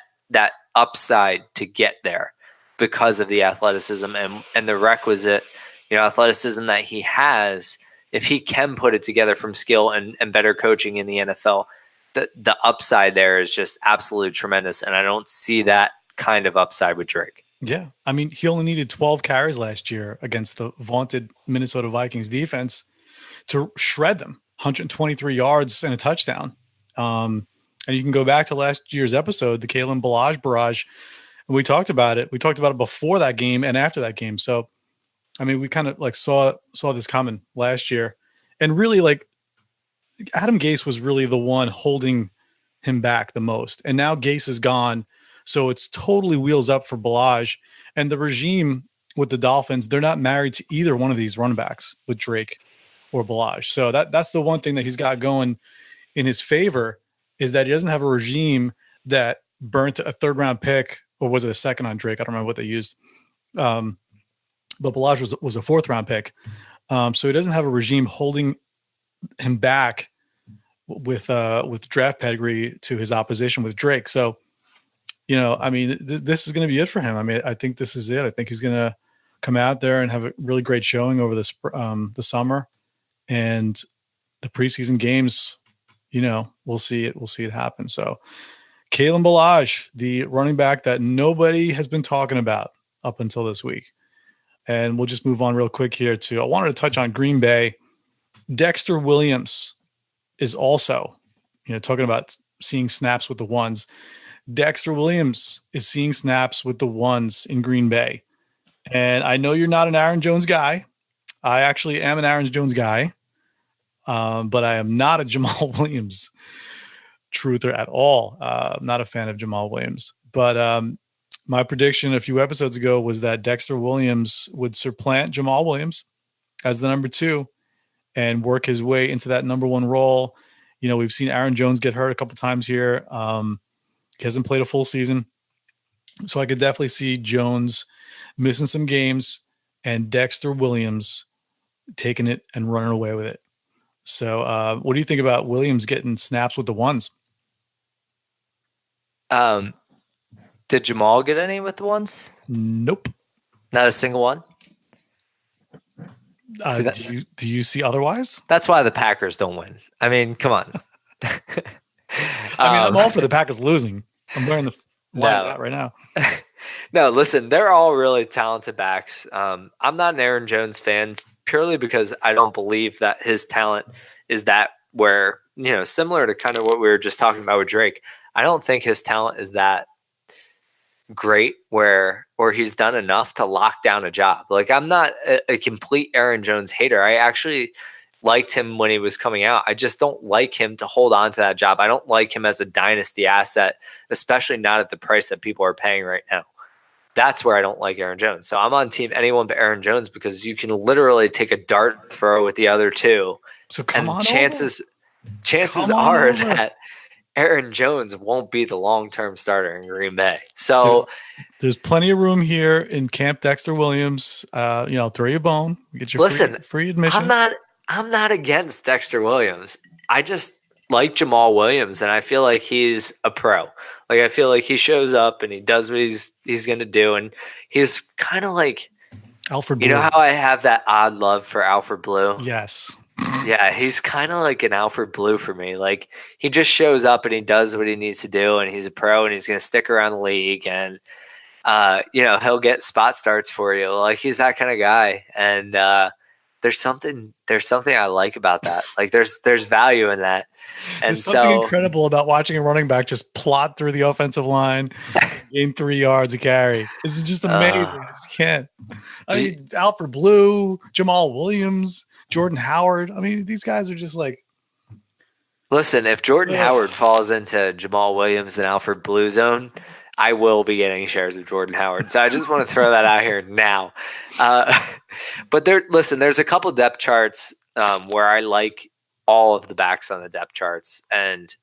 upside to get there because of the athleticism and the requisite, athleticism that he has. If he can put it together from skill and better coaching in the NFL, the upside there is just absolutely tremendous. And I don't see that kind of upside with Drake. Yeah. He only needed 12 carries last year against the vaunted Minnesota Vikings defense to shred them, 123 yards and a touchdown. And you can go back to last year's episode, the Kalen Ballage barrage, and we talked about it. We talked about it before that game and after that game. So, we kind of like saw this coming last year, and really, like, Adam Gase was really the one holding him back the most. And now Gase is gone. So it's totally wheels up for Ballage, and the regime with the Dolphins. They're not married to either one of these running backs with Drake or Ballage. So that's the one thing that he's got going in his favor, is that he doesn't have a regime that burnt a 3rd round pick, or was it a second on Drake? I don't remember what they used. But Ballage was a 4th round pick. So he doesn't have a regime holding him back with draft pedigree to his opposition with Drake. So, this is going to be it for him. I think this is it. I think he's going to come out there and have a really great showing over the summer, and the preseason games, we'll see it. We'll see it happen. So Kalen Ballage, the running back that nobody has been talking about up until this week. And we'll just move on real quick here I wanted to touch on Green Bay. Dexter Williams is also, talking about seeing snaps with the ones. Dexter Williams is seeing snaps with the ones in Green Bay. And I know you're not an Aaron Jones guy. I actually am an Aaron Jones guy. But I am not a Jamal Williams truther at all. I'm not a fan of Jamal Williams. But my prediction a few episodes ago was that Dexter Williams would supplant Jamal Williams as the number 2 and work his way into that number 1 role. We've seen Aaron Jones get hurt a couple times here. He hasn't played a full season. So I could definitely see Jones missing some games and Dexter Williams taking it and running away with it. So what do you think about Williams getting snaps with the ones? Did Jamal get any with the ones? Nope. Not a single one? Do you see otherwise? That's why the Packers don't win. Come on. I'm all for the Packers losing. I'm wearing the lines out right now. No, listen, they're all really talented backs. I'm not an Aaron Jones fan purely because I don't believe that his talent is that where, similar to kind of what we were just talking about with Drake. I don't think his talent is that great or he's done enough to lock down a job. Like, I'm not a complete Aaron Jones hater. I actually liked him when he was coming out. I just don't like him to hold on to that job. I don't like him as a dynasty asset, especially not at the price that people are paying right now. That's where I don't like Aaron Jones. So I'm on team anyone but Aaron Jones because you can literally take a dart throw with the other two. So come And on over. chances Come on are over. that Aaron Jones won't be the long-term starter in Green Bay. So There's plenty of room here in Camp Dexter Williams. Throw you a bone, get your listen, free I'm admission. not against Dexter Williams. I just like Jamal Williams, and I feel like he's a pro. Like I feel like he shows up and he does what he's going to do, and he's kind of like, Alfred you know Blue. how I have that odd love for Alfred Blue. Yes. Yeah, he's kind of like an Alfred Blue for me. Like he just shows up and he does what he needs to do, and he's a pro, and he's going to stick around the league, and he'll get spot starts for you. Like he's that kind of guy, and there's something I like about that. Like there's value in that, and There's something so incredible about watching a running back just plot through the offensive line, gain 3 yards a carry. This is just amazing. I just can't. I mean, Alfred Blue, Jamal Williams, Jordan Howard. I mean, these guys are just like. listen, if Jordan Howard falls into Jamal Williams and Alfred Blue zone, I will be getting shares of Jordan Howard. So I just want to throw that out here now. But there's a couple depth charts where I like all of the backs on the depth charts, and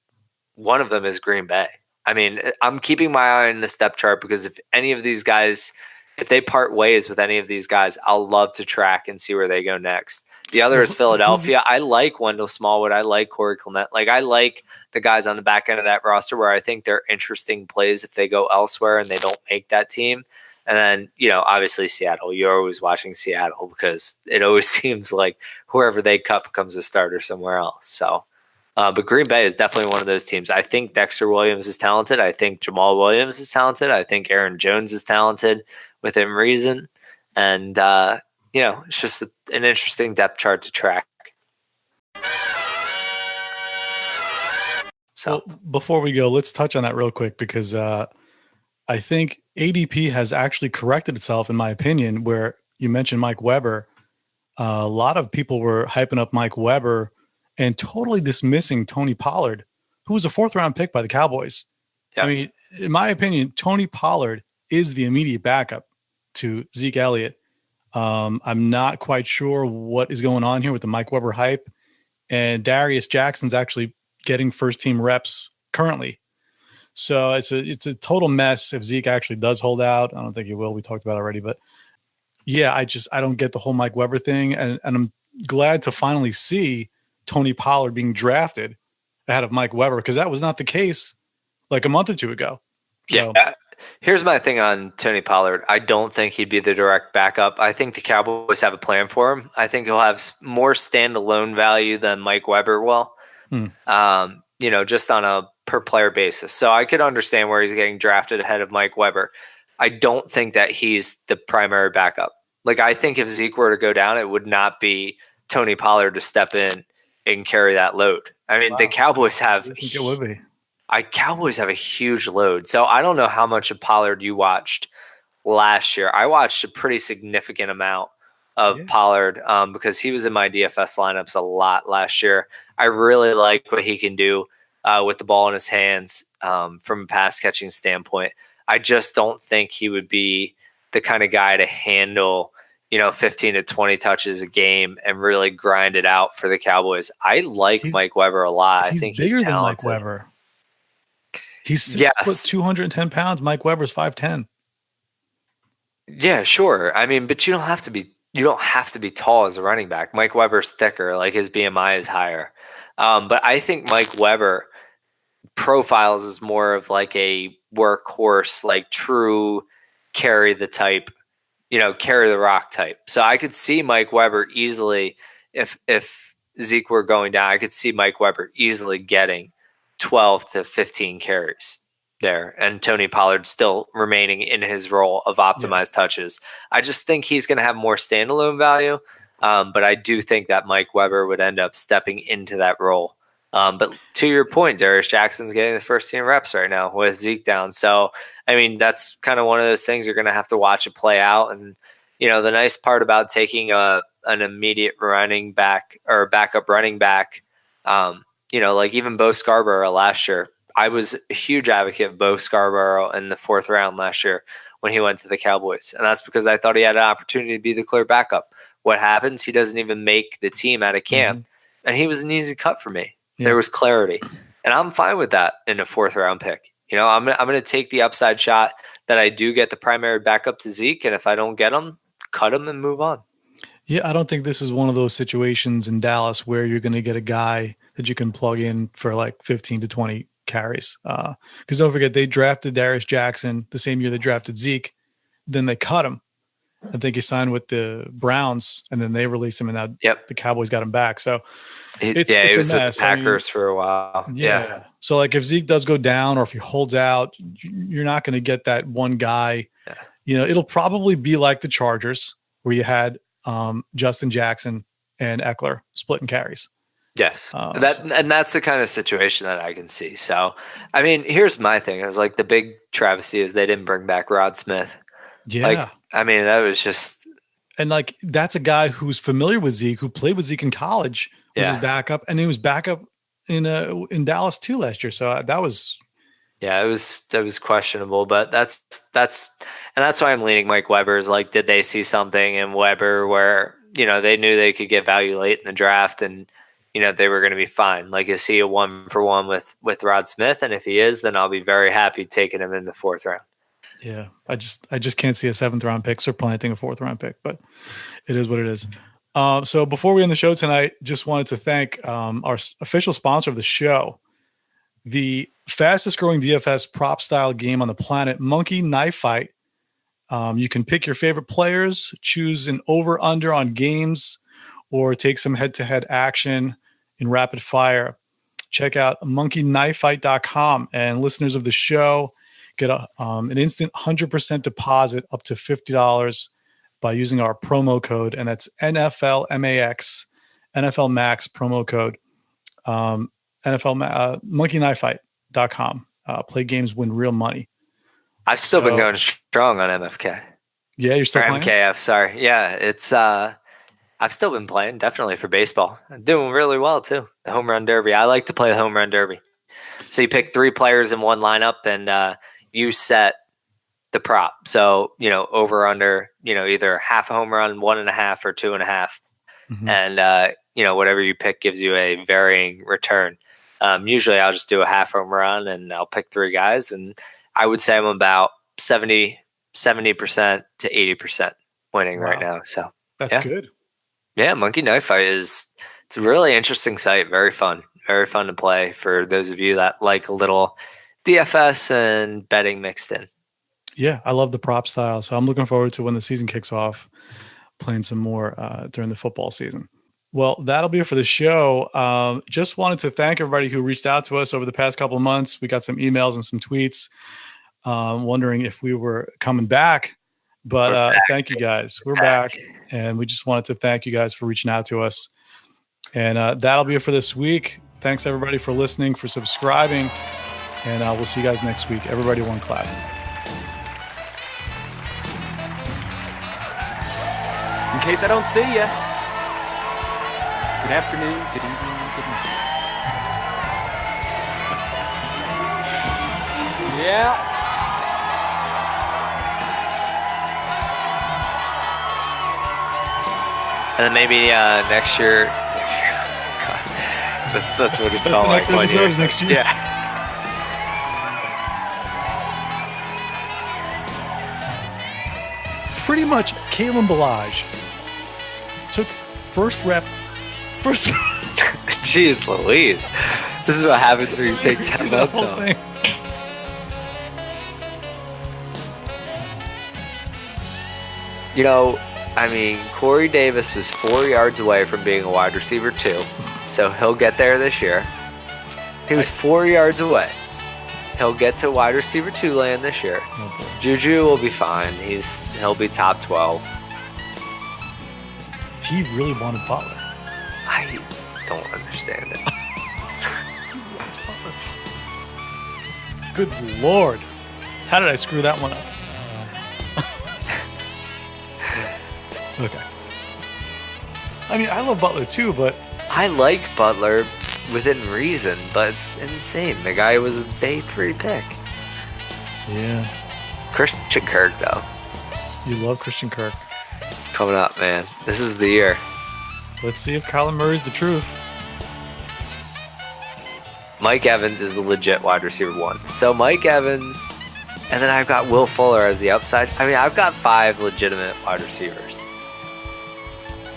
one of them is Green Bay. I mean, I'm keeping my eye on this depth chart because if any of these guys, if they part ways with any of these guys, I'll love to track and see where they go next. The other is Philadelphia. I like Wendell Smallwood. I like Corey Clement. Like I like the guys on the back end of that roster where I think they're interesting plays if they go elsewhere and they don't make that team. And then, obviously Seattle. You're always watching Seattle because it always seems like whoever they cut becomes a starter somewhere else. So, but Green Bay is definitely one of those teams. I think Dexter Williams is talented. I think Jamal Williams is talented. I think Aaron Jones is talented within reason. And, it's just an interesting depth chart to track. So before we go, let's touch on that real quick because I think ADP has actually corrected itself, in my opinion, where you mentioned Mike Weber. A lot of people were hyping up Mike Weber and totally dismissing Tony Pollard, who was a 4th-round pick by the Cowboys. Yeah. I mean, in my opinion, Tony Pollard is the immediate backup to Zeke Elliott. I'm not quite sure what is going on here with the Mike Weber hype. And Darius Jackson's actually getting first-team reps currently. So it's a total mess if Zeke actually does hold out. I don't think he will. We talked about it already. But, yeah, I don't get the whole Mike Weber thing. And I'm glad to finally see Tony Pollard being drafted ahead of Mike Weber because that was not the case like a month or two ago. So. Yeah. Here's my thing on Tony Pollard. I don't think he'd be the direct backup. I think the Cowboys have a plan for him. I think he'll have more standalone value than Mike Weber will, just on a per player basis. So I could understand where he's getting drafted ahead of Mike Weber. I don't think that he's the primary backup. Like I think if Zeke were to go down, it would not be Tony Pollard to step in and carry that load. I mean, the Cowboys have. I think it would be. Cowboys have a huge load. So I don't know how much of Pollard you watched last year. I watched a pretty significant amount of Pollard because he was in my DFS lineups a lot last year. I really like what he can do with the ball in his hands from a pass catching standpoint. I just don't think he would be the kind of guy to handle 15 to 20 touches a game and really grind it out for the Cowboys. I like Mike Weber a lot. I think he's talented. Than Mike Weber. He's 6 foot 210 pounds. Mike Weber's 5'10". Yeah, sure. I mean, but you don't have to be tall as a running back. Mike Weber's thicker, like his BMI is higher. But I think Mike Weber profiles as more of like a workhorse, like true carry the type, carry the rock type. So I could see Mike Weber easily if Zeke were going down, I could see Mike Weber easily getting 12 to 15 carries there, and Tony Pollard still remaining in his role of optimized touches. I just think he's going to have more standalone value, but I do think that Mike Weber would end up stepping into that role. But to your point, Darius Jackson's getting the first team reps right now with Zeke down. So, I mean, that's kind of one of those things you're going to have to watch it play out. And, the nice part about taking an immediate running back or backup running back, like even Bo Scarborough last year, I was a huge advocate of Bo Scarborough in the 4th round last year when he went to the Cowboys. And that's because I thought he had an opportunity to be the clear backup. What happens? He doesn't even make the team out of camp. And he was an easy cut for me. Yeah. There was clarity. And I'm fine with that in a 4th round pick. You know, I'm going to take the upside shot that I do get the primary backup to Zeke. And if I don't get him, cut him and move on. Yeah, I don't think this is one of those situations in Dallas where you're going to get a guy that you can plug in for like 15 to 20 carries. Because don't forget, they drafted Darius Jackson the same year they drafted Zeke. Then they cut him. I think he signed with the Browns, and then they released him, and now the Cowboys got him back. So it's he was a mess. With the Packers for a while. Yeah. So like if Zeke does go down or if he holds out, you're not going to get that one guy. Yeah. You know, it'll probably be like the Chargers where you had Justin Jackson and Eckler splitting carries. Yes. And that's the kind of situation that I can see. So, I mean, here's my thing. It was like the big travesty is they didn't bring back Rod Smith. Yeah. Like, I mean, that was just. And like, that's a guy who's familiar with Zeke, who played with Zeke in college, was his backup. And he was backup in Dallas too last year. So that was. Yeah, that was questionable, but that's why I'm leaning Mike Weber is like, did they see something in Weber where, you know, they knew they could get value late in the draft and, you know, they were going to be fine. Like, is he a 1-for-1 with Rod Smith? And if he is, then I'll be very happy taking him in the 4th round. Yeah. I just can't see a 7th round pick supplanting a 4th round pick, but it is what it is. So before we end the show tonight, just wanted to thank our official sponsor of the show, the fastest growing DFS prop style game on the planet, Monkey Knife Fight. You can pick your favorite players, choose an over under on games, or take some head-to-head action in rapid fire. Check out monkeyknifefight.com, and listeners of the show get an instant 100% deposit up to $50 by using our promo code, and that's NFLMAX, NFLMAX promo code. monkeyknifefight.com. Play games, win real money. I've still been going strong on MFK. Yeah, you're still playing? MKF, sorry. Yeah, it's I've still been playing, definitely for baseball. I'm doing really well too. The home run derby. I like to play the home run derby. So you pick 3 players in one lineup and you set the prop. So, you know, over under, you know, either half a home run, 1.5 or 2.5. Mm-hmm. And you know, whatever you pick gives you a varying return. Usually I'll just do a half home run and I'll pick 3 guys, and I would say I'm about 70% to 80% winning right now. So that's good. Yeah, Monkey Knife Fight it's a really interesting site. Very fun to play for those of you that like a little DFS and betting mixed in. Yeah, I love the prop style. So I'm looking forward to when the season kicks off, playing some more during the football season. Well, that'll be it for the show. Just wanted to thank everybody who reached out to us over the past couple of months. We got some emails and some tweets wondering if we were coming back. But thank you guys. We're back. And we just wanted to thank you guys for reaching out to us. And that'll be it for this week. Thanks, everybody, for listening, for subscribing. And we'll see you guys next week. Everybody, one clap. In case I don't see you, good afternoon, good evening, good night. Yeah. And then maybe next year. God, that's what it's called. Next episode is next year. Yeah. Pretty much, Kalen Ballage took first. Jeez Louise. This is what happens when you take 10 minutes off. You know, I mean, Corey Davis was 4 yards away from being a wide receiver 2, so he'll get there this year. He was 4 yards away. He'll get to wide receiver 2 land this year. Oh, Juju will be fine. He'll be top 12. He really wanted Butler. I don't understand it. Good Lord. How did I screw that one up? Okay. I mean, I love Butler too, but I like Butler, within reason, but it's insane. The guy was a day 3 pick. Yeah. Christian Kirk, though. You love Christian Kirk. Coming up, man. This is the year. Let's see if Kyler Murray's the truth. Mike Evans is the legit wide receiver 1. So Mike Evans, and then I've got Will Fuller as the upside. I mean, I've got 5 legitimate wide receivers.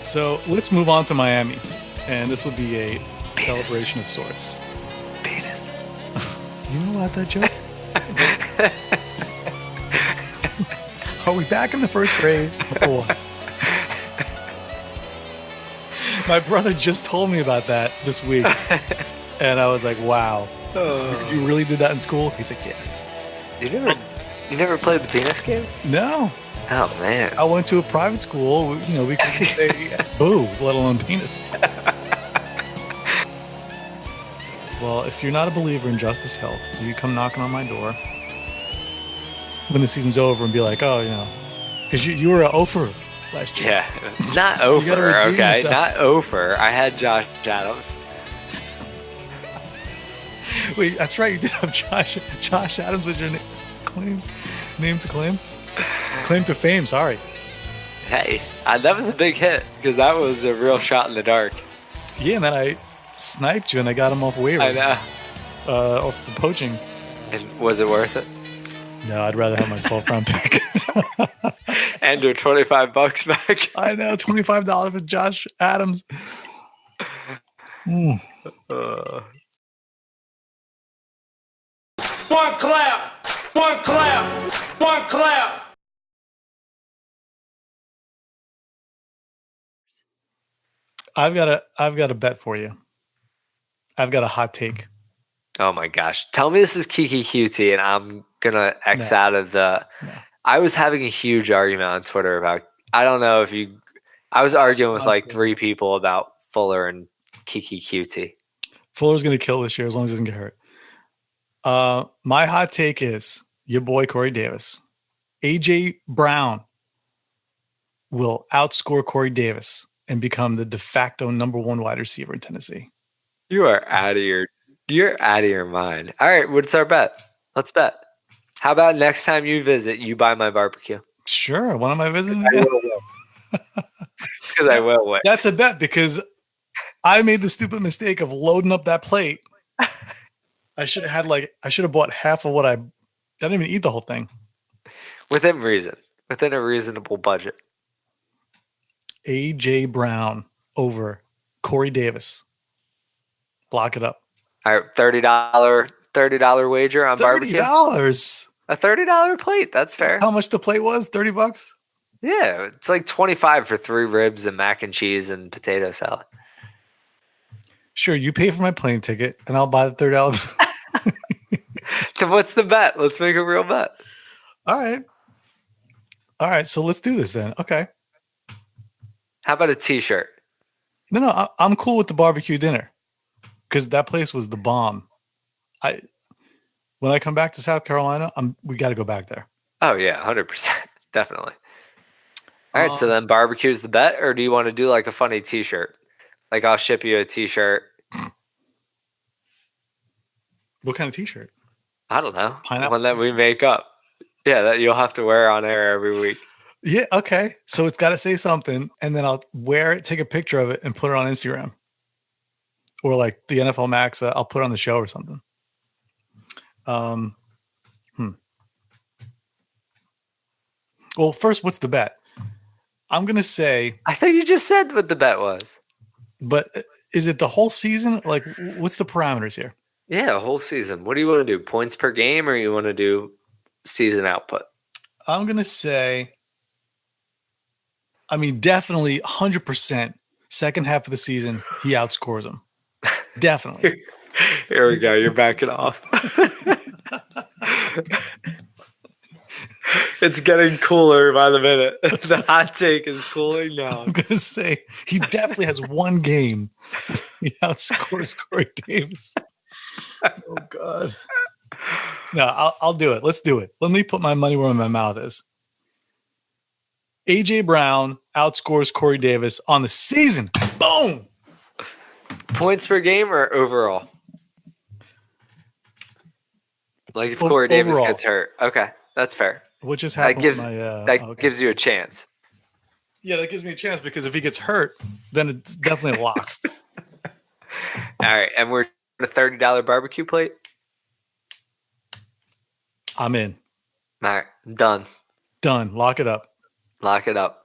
So let's move on to Miami. And this will be a celebration of sorts. Penis. You know about that joke? Are we back in the first grade? Oh. My brother just told me about that this week. And I was like, wow. You really did that in school? He's like, yeah. You never played the penis game? No. Oh, man. I went to a private school. We couldn't say boo, let alone penis. Well, if you're not a believer in Justice Hill, you come knocking on my door when the season's over and be like, oh, because you were an Ofer last year. Yeah, not Ofer, okay? Yourself. Not Ofer. I had Josh Adams. Wait, that's right. You did have Josh Adams was your name to claim? Claim to fame, sorry. Hey, that was a big hit because that was a real shot in the dark. Yeah, and then I sniped you and I got him off waivers. I know. Off the poaching. And was it worth it? No, I'd rather have my 12th round pick. And your $25 back. I know, $25 for Josh Adams. One clap, one clap, one clap. I've got a bet for you. I've got a hot take. Oh my gosh. Tell me this is Kiki QT and I'm going to X out of the... No. I was having a huge argument on Twitter about... I don't know if you... I was arguing with like 3 people about Fuller and Kiki QT. Fuller's going to kill this year as long as he doesn't get hurt. My hot take is your boy Corey Davis. A.J. Brown will outscore Corey Davis and become the de facto #1 wide receiver in Tennessee. You're out of your mind. All right, what's our bet? Let's bet. How about next time you visit, you buy my barbecue? Sure. When am I visiting? Because I will win. That's a bet because I made the stupid mistake of loading up that plate. I should have bought half of what I didn't even eat the whole thing. Within reason. Within a reasonable budget. A.J. Brown over Corey Davis. Lock it up. All right, $30 wager on barbecue. $30. A $30 plate. That's fair. How much the plate was? $30? Yeah, it's like $25 for 3 ribs and mac and cheese and potato salad. Sure, you pay for my plane ticket, and I'll buy the $30. Then what's the bet? Let's make a real bet. All right. So let's do this then. Okay. How about a T-shirt? No, I'm cool with the barbecue dinner because that place was the bomb. When I come back to South Carolina, we got to go back there. Oh yeah, 100%, definitely. All right, so then barbecue is the bet, or do you want to do like a funny T-shirt? Like I'll ship you a T-shirt. What kind of T-shirt? I don't know. Pineapple? One that we make up. Yeah, that you'll have to wear on air every week. Yeah, okay. So it's got to say something, and then I'll wear it, take a picture of it, and put it on Instagram. Or like the NFLMAX, I'll put it on the show or something. Well, first, what's the bet? I'm going to say... I thought you just said what the bet was. But is it the whole season? Like, what's the parameters here? Yeah, a whole season. What do you want to do? Points per game, or you want to do season output? I'm going to say... definitely 100% second half of the season, he outscores him. Definitely. Here we go. You're backing off. It's getting cooler by the minute. The hot take is cooling down. I'm going to say he definitely has one game. He outscores Corey Davis. Oh, God. No, I'll do it. Let's do it. Let me put my money where my mouth is. A.J. Brown outscores Corey Davis on the season. Boom. points per game or overall? Like if Corey Davis overall. gets hurt. Okay, that's fair. What just That happened gives with my okay. gives you a chance. Yeah, that gives me a chance because if he gets hurt, then it's definitely a lock. All right, and we're a $30 barbecue plate. I'm in. All right, done. Done. Lock it up. Lock it up.